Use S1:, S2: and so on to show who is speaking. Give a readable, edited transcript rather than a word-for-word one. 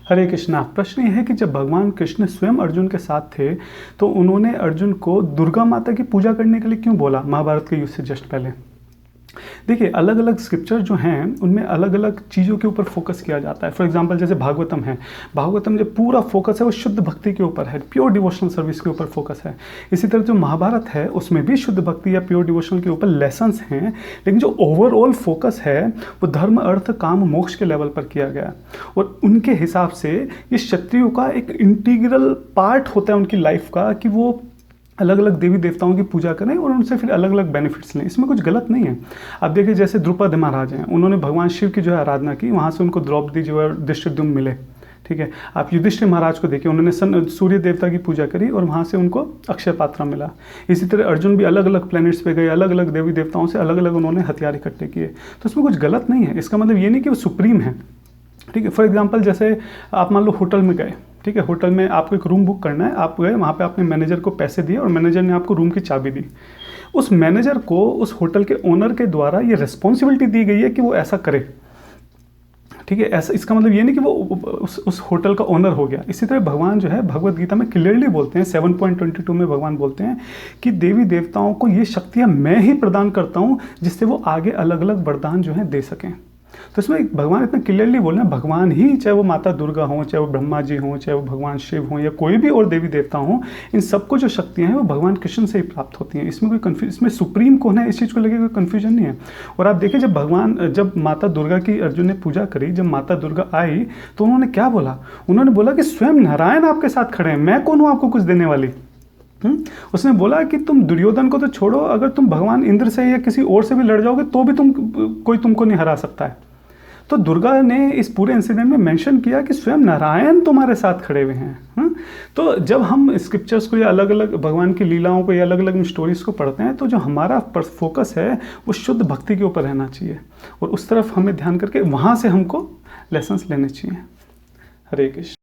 S1: हरे कृष्णा। प्रश्न ये है कि जब भगवान कृष्ण स्वयं अर्जुन के साथ थे तो उन्होंने अर्जुन को दुर्गा माता की पूजा करने के लिए क्यों बोला महाभारत के युद्ध से जस्ट पहले? देखिए, अलग अलग स्क्रिप्चर जो हैं उनमें अलग अलग चीज़ों के ऊपर फोकस किया जाता है। फॉर एग्जांपल जैसे भागवतम है, भागवतम जो पूरा फोकस है वो शुद्ध भक्ति के ऊपर है, प्योर डिवोशनल सर्विस के ऊपर फोकस है। इसी तरह जो महाभारत है उसमें भी शुद्ध भक्ति या प्योर डिवोशन के ऊपर लेसन्स हैं, लेकिन जो ओवरऑल फोकस है वो धर्म अर्थ काम मोक्ष के लेवल पर किया गया। और उनके हिसाब से ये क्षत्रियों का एक इंटीग्रल पार्ट होता है उनकी लाइफ का, कि वो अलग अलग देवी देवताओं की पूजा करें और उनसे फिर अलग अलग बेनिफिट्स लें। इसमें कुछ गलत नहीं है। आप देखिए जैसे द्रुपद महाराज हैं, उन्होंने भगवान शिव की जो है आराधना की, वहाँ से उनको द्रौपदी जो है दृष्टद्युम्न मिले। ठीक है, आप युधिष्ठिर महाराज को देखिए, उन्होंने सूर्य देवता की पूजा करी और वहाँ से उनको अक्षय पात्र मिला। इसी तरह अर्जुन भी अलग अलग प्लैनेट्स पे गए, अलग अलग देवी देवताओं से अलग अलग उन्होंने हथियार इकट्ठे किए। तो इसमें कुछ गलत नहीं है। इसका मतलब ये नहीं कि वो सुप्रीम है। ठीक है, फॉर एग्जाम्पल जैसे आप मान लो होटल में गए, ठीक है, होटल में आपको एक रूम बुक करना है, आप गए वहाँ पे आपने मैनेजर को पैसे दिए और मैनेजर ने आपको रूम की चाबी दी। उस मैनेजर को उस होटल के ओनर के द्वारा ये रिस्पॉन्सिबिलिटी दी गई है कि वो ऐसा करे। ठीक है, ऐसा इसका मतलब ये नहीं कि वो उस होटल का ओनर हो गया। इसी तरह भगवान जो है भगवत गीता में क्लियरली बोलते हैं, 7.22 में भगवान बोलते हैं कि देवी देवताओं को ये शक्तियाँ मैं ही प्रदान करता हूँ जिससे वो आगे अलग अलग वरदान जो हैं दे सकें। तो इसमें भगवान इतना क्लियरली बोल रहे हैं, भगवान ही, चाहे वो माता दुर्गा हों, चाहे वो ब्रह्मा जी हों, चाहे वो भगवान शिव हों या कोई भी और देवी देवता हों, इन सबको जो शक्तियाँ हैं वो भगवान कृष्ण से ही प्राप्त होती हैं। इसमें कोई इसमें सुप्रीम कौन है इस चीज़ को लेकर कोई कन्फ्यूजन नहीं है। और आप देखिए जब माता दुर्गा की अर्जुन ने पूजा करी, जब माता दुर्गा आई तो उन्होंने क्या बोला? उन्होंने बोला कि स्वयं नारायण आपके साथ खड़े हैं, मैं कौन हूँ आपको कुछ देने वाली? उसने बोला कि तुम दुर्योधन को तो छोड़ो, अगर तुम भगवान इंद्र से या किसी और से भी लड़ जाओगे तो भी कोई तुमको नहीं हरा सकता है। तो दुर्गा ने इस पूरे इंसिडेंट में मेंशन किया कि स्वयं नारायण तुम्हारे साथ खड़े हुए हैं। तो जब हम स्क्रिप्चर्स को या अलग अलग भगवान की लीलाओं को या अलग अलग स्टोरीज को पढ़ते हैं तो जो हमारा फोकस है वो शुद्ध भक्ति के ऊपर रहना चाहिए और उस तरफ हमें ध्यान करके वहाँ से हमको लेसन्स लेने चाहिए। हरे कृष्ण।